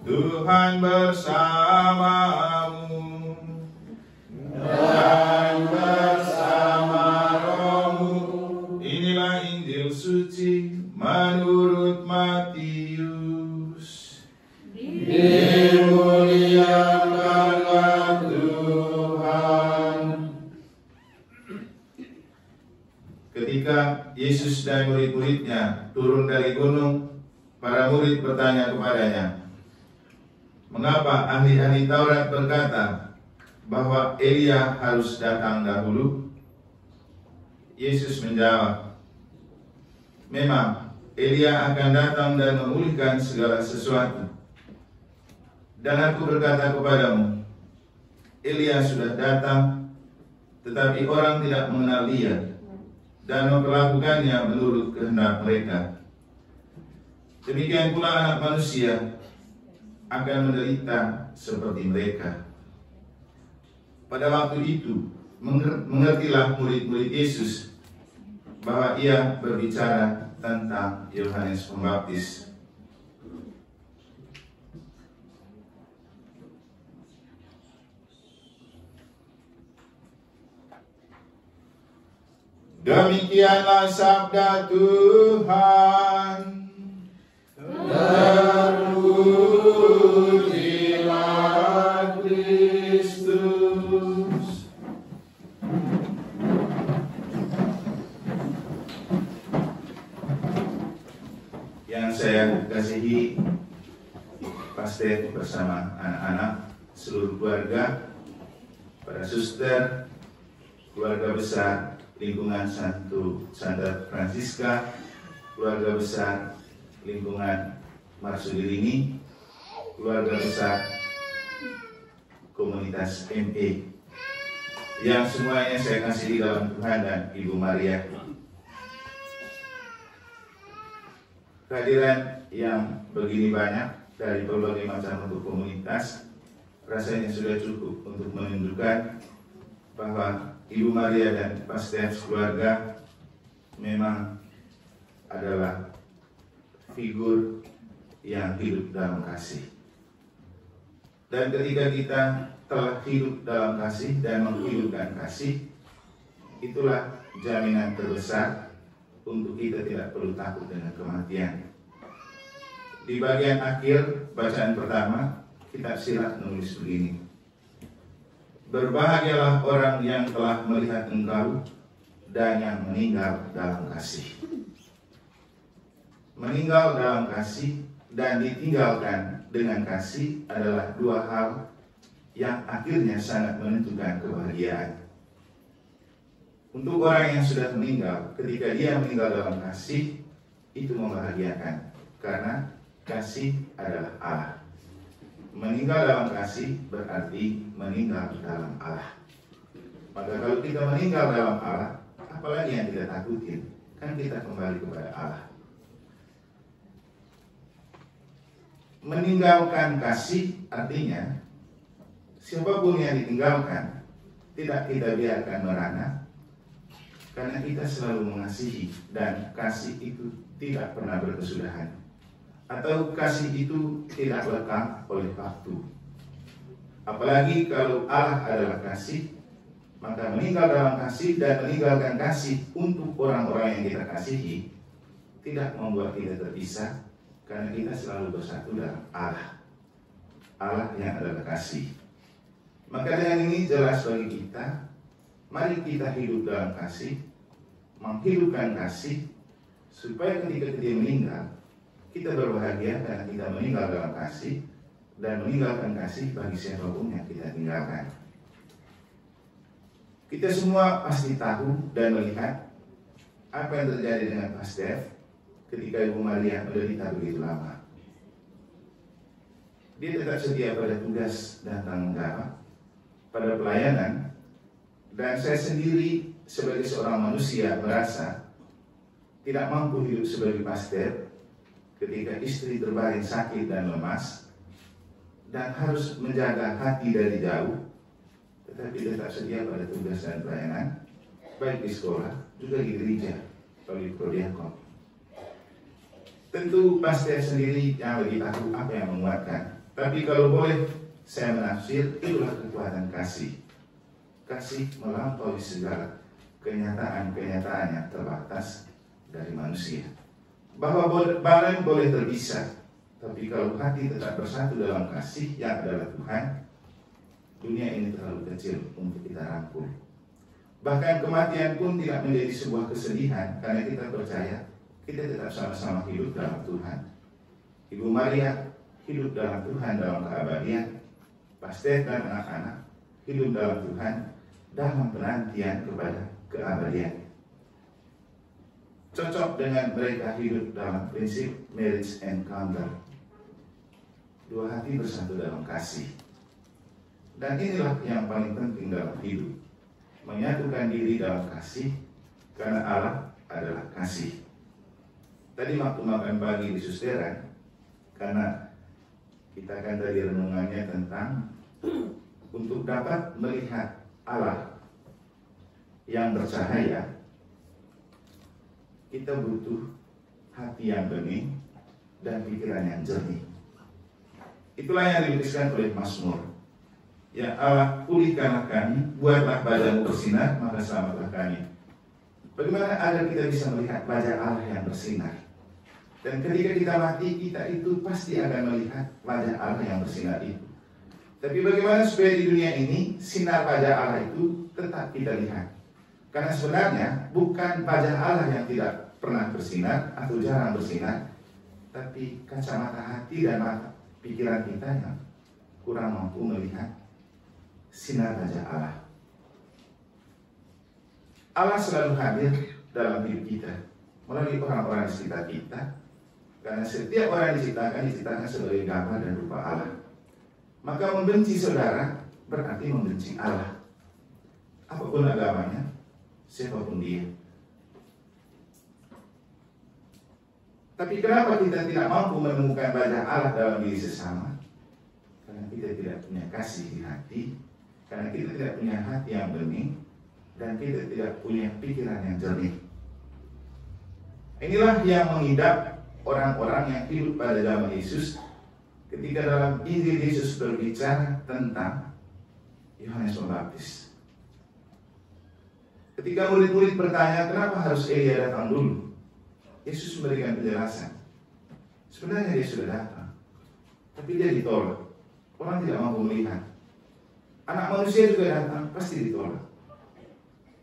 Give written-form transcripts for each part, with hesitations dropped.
Tuhan bersamamu dan bersama rohmu. Inilah Injil suci menurut Matius. Dimuliakanlah Tuhan. Ketika Yesus dan murid-muridnya turun dari gunung, para murid bertanya kepadanya, "Mengapa ahli-ahli Taurat berkata bahwa Elia harus datang dahulu?" Yesus menjawab, "Memang Elia akan datang dan memulihkan segala sesuatu. Dan aku berkata kepadamu, Elia sudah datang, tetapi orang tidak mengenal dia dan memperlakukannya menurut kehendak mereka. Demikian pula Anak Manusia akan menderita seperti mereka." Pada waktu itu, mengertilah murid-murid Yesus bahwa ia berbicara tentang Yohanes Pembaptis. Demikianlah sabda Tuhan. Terpujilah Kristus. Yang saya kasihi, pastor bersama anak-anak, seluruh keluarga, para suster, keluarga besar lingkungan Santa Francisca, keluarga besar lingkungan Marsudirini, keluarga besar komunitas ME, yang semuanya saya kasihi dalam Tuhan dan Ibu Maria. Kehadiran yang begini banyak dari berbagai macam bentuk komunitas rasanya sudah cukup untuk menunjukkan bahwa Ibu Maria dan pastor keluarga memang adalah figur yang hidup dalam kasih. Dan ketika kita telah hidup dalam kasih dan menghidupkan kasih, itulah jaminan terbesar untuk kita tidak perlu takut dengan kematian. Di bagian akhir bacaan pertama, kitab Sirat menulis begini, "Berbahagialah orang yang telah melihat engkau dan yang meninggal dalam kasih." Meninggal dalam kasih dan ditinggalkan dengan kasih adalah dua hal yang akhirnya sangat menentukan kebahagiaan. Untuk orang yang sudah meninggal, ketika dia meninggal dalam kasih, itu membahagiakan, karena kasih adalah Allah. Meninggal dalam kasih berarti meninggal dalam Allah. Maka kalau kita meninggal dalam Allah, apalagi yang kita takutin? Kan kita kembali kepada Allah. Meninggalkan kasih artinya siapapun yang ditinggalkan tidak kita biarkan merana, karena kita selalu mengasihi dan kasih itu tidak pernah berkesudahan, atau kasih itu tidak lekang oleh waktu. Apalagi kalau Allah adalah kasih, maka meninggal dalam kasih dan meninggalkan kasih untuk orang-orang yang kita kasihi tidak membuat kita terpisah, karena kita selalu bersatu dalam Allah. Allah yang adalah kasih. Maka dengan ini jelas bagi kita, mari kita hidup dalam kasih, menghidupkan kasih, supaya ketika dia meninggal, kita berbahagia karena kita meninggal dalam kasih dan meninggalkan kasih bagi siapapun yang kita tinggalkan. Kita semua pasti tahu dan melihat apa yang terjadi dengan pastor ketika Ibu Maria menderita begitu lama. Dia tetap setia pada tugas dan tanggung jawab, pada pelayanan, dan saya sendiri sebagai seorang manusia merasa tidak mampu hidup sebagai pastor ketika istri terbaring sakit dan lemas dan harus menjaga hati dari jauh, tetapi tetap setia pada tugas dan pelayanan, baik di sekolah juga di gereja oleh prodiakon. Tentu pastor sendiri yang lebih tahu apa yang menguatkan Tapi kalau boleh saya menafsir, itulah kekuatan kasih. Kasih melampaui segala kenyataan-kenyataan yang terbatas dari manusia. Bahwa badan boleh terpisah, tapi kalau hati tetap bersatu dalam kasih yang adalah Tuhan, dunia ini terlalu kecil untuk kita rangkul. Bahkan kematian pun tidak menjadi sebuah kesedihan, karena kita percaya kita tetap sama-sama hidup dalam Tuhan. Ibu Maria hidup dalam Tuhan dalam keabadian. Pastor dan anak-anak hidup dalam Tuhan dalam penantian kepada keabadian. Cocok dengan mereka hidup dalam prinsip marriage encounter. Dua hati bersatu dalam kasih. Dan inilah yang paling penting dalam hidup. Menyatukan diri dalam kasih, karena Allah adalah kasih. Tadi waktu makan pagi di Susteran, karena kita kan tadi renungannya tentang untuk dapat melihat Allah yang bercahaya, kita butuh hati yang bening dan pikiran yang jernih. Itulah yang dituliskan oleh Mazmur. Ya Allah, pulihkanlah kami, buatlah wajah-Mu bersinar, maka selamatlah kami. Bagaimana agar kita bisa melihat wajah Allah yang bersinar? Dan ketika kita mati, kita itu pasti akan melihat wajah Allah yang bersinar itu. Tapi bagaimana supaya di dunia ini sinar wajah Allah itu tetap kita lihat? Karena sebenarnya bukan wajah Allah yang tidak pernah bersinar atau jarang bersinar, tapi kacamata hati dan mata pikiran kita yang kurang mampu melihat sinar wajah Allah. Allah selalu hadir dalam hidup kita melalui orang-orang di sekitar kita, karena setiap orang diciptakan sebagai gambar dan rupa Allah. Maka membenci saudara berarti membenci Allah. Apapun agamanya, siapapun dia. Tapi kenapa kita tidak mampu menemukan wajah Allah dalam diri sesama? Karena kita tidak punya kasih di hati, karena kita tidak punya hati yang bening, dan kita tidak punya pikiran yang jernih. Inilah yang mengidap orang-orang yang hidup pada zaman Yesus, ketika dalam Injil Yesus berbicara tentang Yohanes Pembaptis. Ketika murid-murid bertanya, kenapa harus Elia datang dulu? Yesus memberikan penjelasan. Sebenarnya dia sudah datang, tapi dia ditolak. Orang tidak mampu melihat. Anak manusia juga datang, pasti ditolak.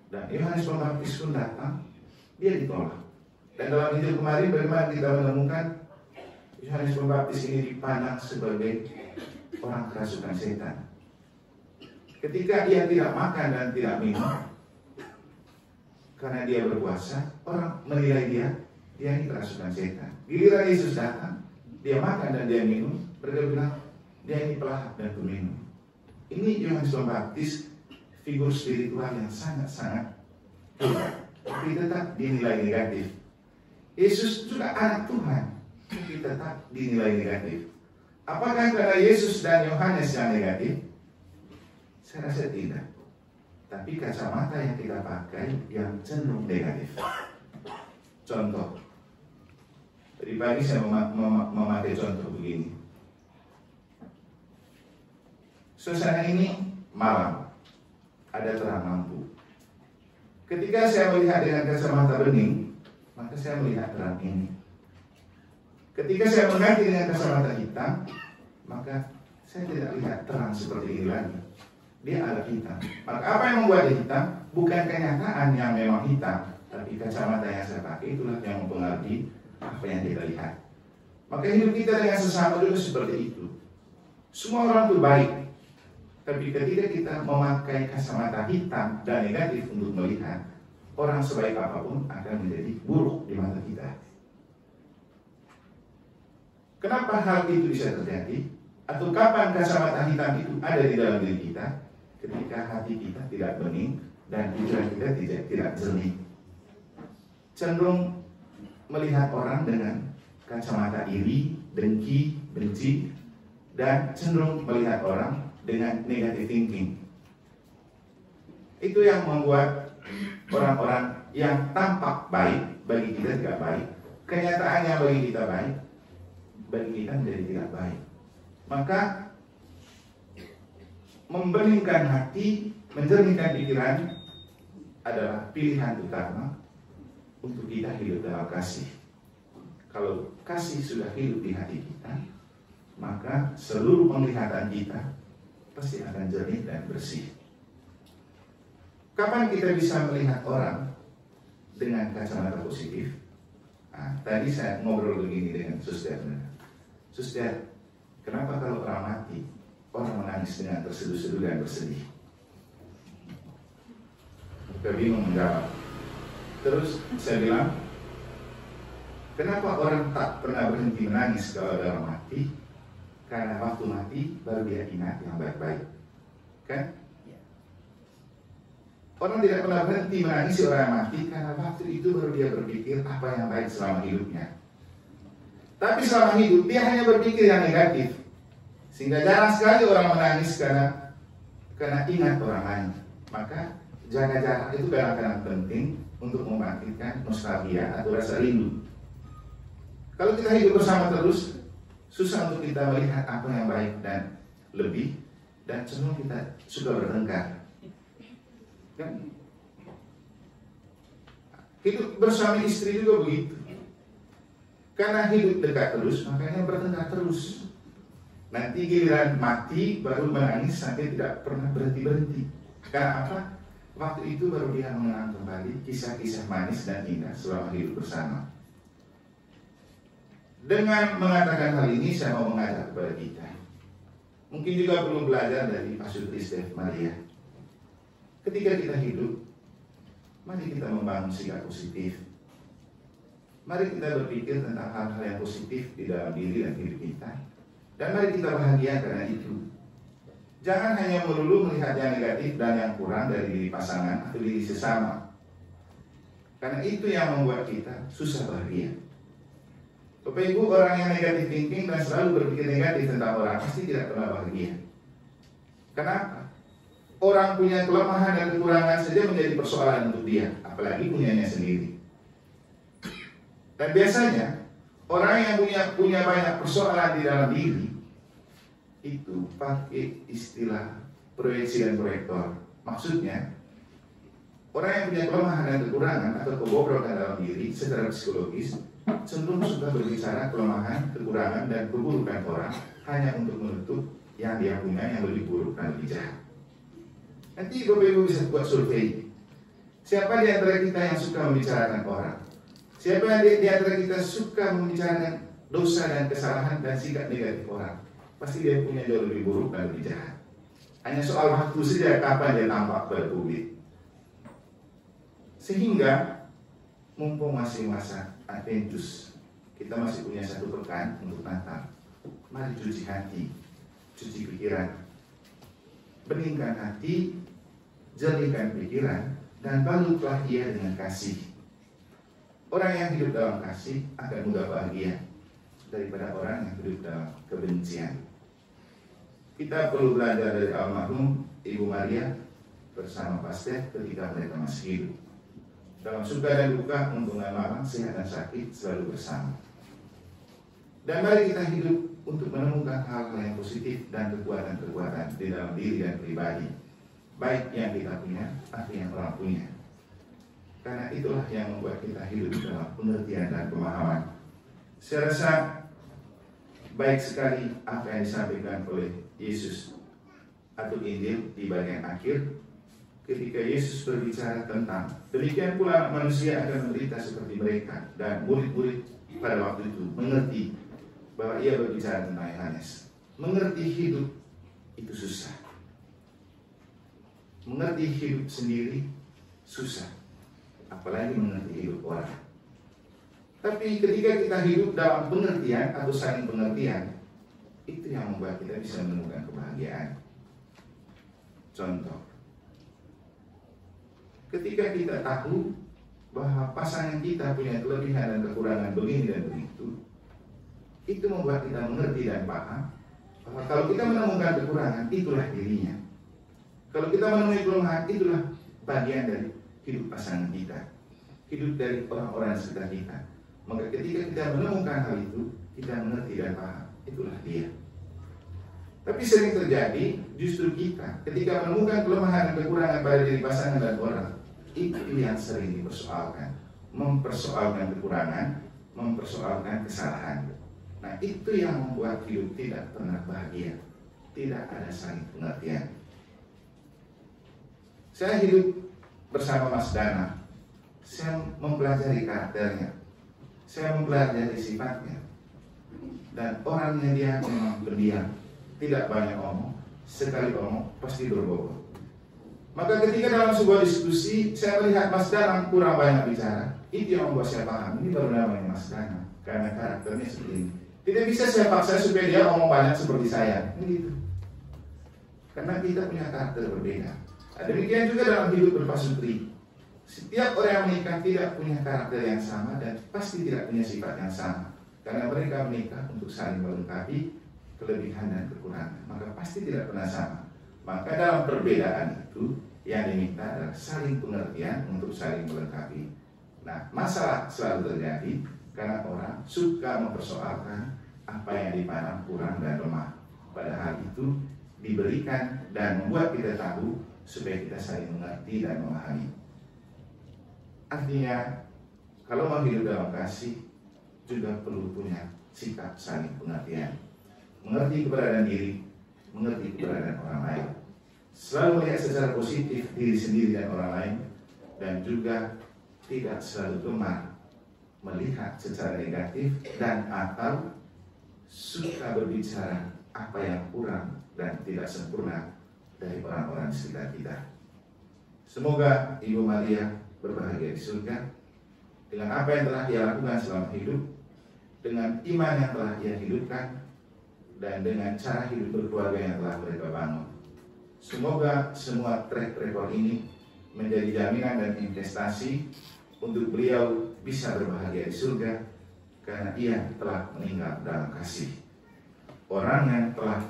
Dan Yohanes Pembaptis pun datang, dia ditolak. Dan dalam Injil kemarin bagaimana kita menemukan Yohanes Pembaptis ini dipandang sebagai orang kerasukan setan. Ketika ia tidak makan dan tidak minum, karena dia berpuasa, orang menilai dia ini kerasukan setan. Giliran Yesus datang, dia makan dan dia minum, mereka bilang dia ini pelahap dan peminum. Ini Yohanes Pembaptis, figur spiritual yang sangat-sangat kuat, tapi tetap dinilai negatif. Yesus juga anak Tuhan, tapi tetap dinilai negatif. Apakah karena Yesus dan Yohanes yang negatif? Saya rasa tidak. Tapi kacamata yang kita pakai yang cenderung negatif. Contoh, tadi pagi saya memakai contoh begini. Suasana ini malam, ada terang lampu. Ketika saya melihat dengan kacamata bening, maka saya melihat terang ini. Ketika saya mengganti dengan kacamata hitam, maka saya tidak lihat terang seperti ini lagi. Dia agak hitam. Maka apa yang membuat dia hitam? Bukan kenyataan yang memang hitam, tapi kacamata yang saya pakai itulah yang mempengaruhi apa yang kita lihat. Maka hidup kita dengan sesama juga seperti itu. Semua orang itu baik, tapi ketika kita memakai kacamata hitam dan negatif untuk melihat, orang sebaik apapun akan menjadi buruk di mata kita. Kenapa hal itu bisa terjadi? Atau kapan kacamata hitam itu ada di dalam diri kita? Ketika hati kita tidak bening dan pikiran kita tidak jernih. Cenderung melihat orang dengan kacamata iri, dengki, benci, dan cenderung melihat orang dengan negative thinking. Itu yang membuat orang-orang yang tampak baik bagi kita tidak baik, kenyataannya bagi kita baik, bagi kita menjadi tidak baik. Maka membeningkan hati, menjernihkan pikiran adalah pilihan utama untuk kita hidup dalam kasih. Kalau kasih sudah hidup di hati kita, maka seluruh penglihatan kita pasti akan jernih dan bersih. Kapan kita bisa melihat orang dengan kacamata positif? Nah, tadi saya ngobrol begini dengan suster. Suster, kenapa kalau orang mati, orang menangis dengan terseduh-seduh dan bersedih? Kita bingung menjawab. Terus saya bilang, kenapa orang tak pernah berhenti menangis kalau ada orang mati? Karena waktu mati baru dia ingat yang baik-baik. Kan? Orang tidak pernah berhenti menangis orang yang mati karena waktu itu baru dia berpikir apa yang baik selama hidupnya. Tapi selama hidup dia hanya berpikir yang negatif. Sehingga jarang sekali orang menangis karena ingat orang lain. Maka jaga jarak itu kadang-kadang penting untuk membangkitkan nostalgia atau rasa rindu. Kalau kita hidup bersama terus, susah untuk kita melihat apa yang baik dan lebih, dan cenderung kita suka bertengkar. Kan? Hidup bersama istri juga begitu. Karena hidup dekat terus, makanya bertengkar terus. Nanti giliran mati baru menangis sampai tidak pernah berhenti-berhenti. Karena apa? Waktu itu baru dia mengenang kembali kisah-kisah manis dan indah selama hidup bersama. Dengan mengatakan hal ini, saya mau mengajak kepada kita. Mungkin juga perlu belajar dari Pak Sutri Stef Maria. Ketika kita hidup, mari kita membangun sikap positif. Mari kita berpikir tentang hal-hal yang positif di dalam diri dan hidup kita. Dan mari kita bahagia karena itu. Jangan hanya melulu melihat yang negatif dan yang kurang dari diri pasangan atau diri sesama. Karena itu yang membuat kita susah bahagia. Bapak Ibu, orang yang negatif thinking dan selalu berpikir negatif tentang orang pasti tidak pernah bahagia. Kenapa? Orang punya kelemahan dan kekurangan saja menjadi persoalan untuk dia, apalagi punyanya sendiri. Dan biasanya orang yang punya banyak persoalan di dalam diri itu pakai istilah proyeksi dan proyektor. Maksudnya, orang yang punya kelemahan dan kekurangan atau kebobrokan dalam diri secara psikologis cenderung suka berbicara kelemahan, kekurangan, dan keburukan orang hanya untuk menutup yang dia punya yang lebih buruk dan lebih jahat. Nanti Bapak Ibu bisa buat survei. Siapa di antara kita yang suka membicarakan orang? Siapa yang di antara kita suka membicarakan dosa dan kesalahan dan sikap negatif orang? Pasti dia punya jauh lebih buruk dan lebih jahat. Hanya soal waktu saja kapan dia tampak pada publik. Sehingga mumpung masih masa Adventus, kita masih punya satu pekan untuk Natal. Mari cuci hati, cuci pikiran, beningkan hati, jernihkan pikiran, dan balutlah ia dengan kasih. Orang yang hidup dalam kasih akan mudah bahagia daripada orang yang hidup dalam kebencian. Kita perlu belajar dari almarhum Ibu Maria bersama Pak Stef ketika mereka masih hidup. Dalam suka dan duka, untung dan malang, sehat dan sakit selalu bersama. Dan mari kita hidup untuk menemukan hal-hal yang positif dan kekuatan-kekuatan di dalam diri dan pribadi, baik yang kita punya atau yang orang punya. Karena itulah yang membuat kita hidup dalam pengertian dan pemahaman. Saya rasa baik sekali apa yang disampaikan oleh Yesus atau Injil di bagian akhir, ketika Yesus berbicara tentang demikian pula manusia akan menderita seperti mereka, dan murid-murid pada waktu itu mengerti bahwa ia berbicara tentang Yohanes. Mengerti hidup itu susah. Mengerti hidup sendiri susah, apalagi mengerti hidup orang. Tapi ketika kita hidup dalam pengertian atau saling pengertian, itu yang membuat kita bisa menemukan kebahagiaan. Contoh, ketika kita tahu bahwa pasangan kita punya kelebihan dan kekurangan begini dan begitu, itu membuat kita mengerti dan paham bahwa kalau kita menemukan kekurangan, itulah dirinya. Kalau kita menemui kelemahan, itulah bagian dari hidup pasangan kita, hidup dari orang-orang sekitar kita. Maka ketika kita menemukan hal itu, kita mengerti dan paham, itulah dia. Tapi sering terjadi justru kita ketika menemukan kelemahan dan kekurangan pada diri pasangan dan orang, itu yang sering dipersoalkan, mempersoalkan kekurangan, mempersoalkan kesalahan. Nah, itu yang membuat hidup tidak pernah bahagia, tidak ada saling pengertian. Saya hidup bersama Mas Dana, saya mempelajari karakternya, saya mempelajari sifatnya, dan orangnya dia memang pendiam, tidak banyak omong, sekali omong pasti berbobot. Maka ketika dalam sebuah diskusi saya melihat Mas Danang kurang banyak bicara, itu yang membuat saya paham ini baru namanya Mas Danang, karena karakternya seperti ini. Tidak bisa saya paksa supaya dia omong banyak seperti saya, begitu. Karena kita punya karakter berbeda. Nah, demikian juga dalam hidup berpasutri. Setiap orang yang menikah tidak punya karakter yang sama dan pasti tidak punya sifat yang sama, karena mereka menikah untuk saling melengkapi kelebihan dan kekurangan, maka pasti tidak pernah sama. Maka dalam perbedaan itu yang diminta adalah saling pengertian untuk saling melengkapi. Nah, masalah selalu terjadi karena orang suka mempersoalkan apa yang dipandang kurang dan lemah, padahal itu diberikan dan membuat kita tahu supaya kita saling mengerti dan memahami. Artinya, kalau mau hidup dalam kasih juga perlu punya sikap saling pengertian, mengerti keberadaan diri, mengerti keberadaan orang lain, selalu melihat secara positif diri sendiri dan orang lain, dan juga tidak selalu gemar melihat secara negatif dan atau suka berbicara apa yang kurang dan tidak sempurna dari orang-orang di sekitar kita. Semoga Ibu Maria berbahagia di surga dengan apa yang telah ia lakukan selama hidup, dengan iman yang telah ia hidupkan, dan dengan cara hidup berkeluarga yang telah mereka bangun. Semoga semua track record ini menjadi jaminan dan investasi untuk beliau bisa berbahagia di surga, karena ia telah meninggal dalam kasih. Orang yang telah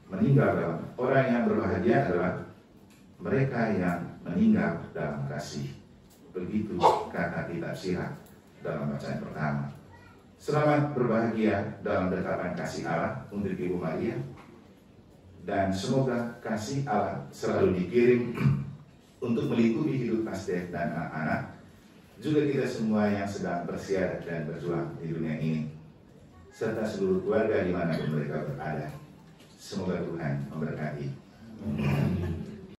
meninggal dalam, orang yang berbahagia adalah mereka yang meninggal dalam kasih. Begitu kata kitab Sirah dalam bacaan pertama. Selamat berbahagia dalam dekapan kasih Allah untuk Ibu Maria, dan semoga kasih Allah selalu dikirim untuk melingkupi hidup Pastor dan anak-anak, juga kita semua yang sedang bersiadat dan berjuang di dunia ini, serta seluruh keluarga dimanapun mereka berada. Semoga Tuhan memberkati.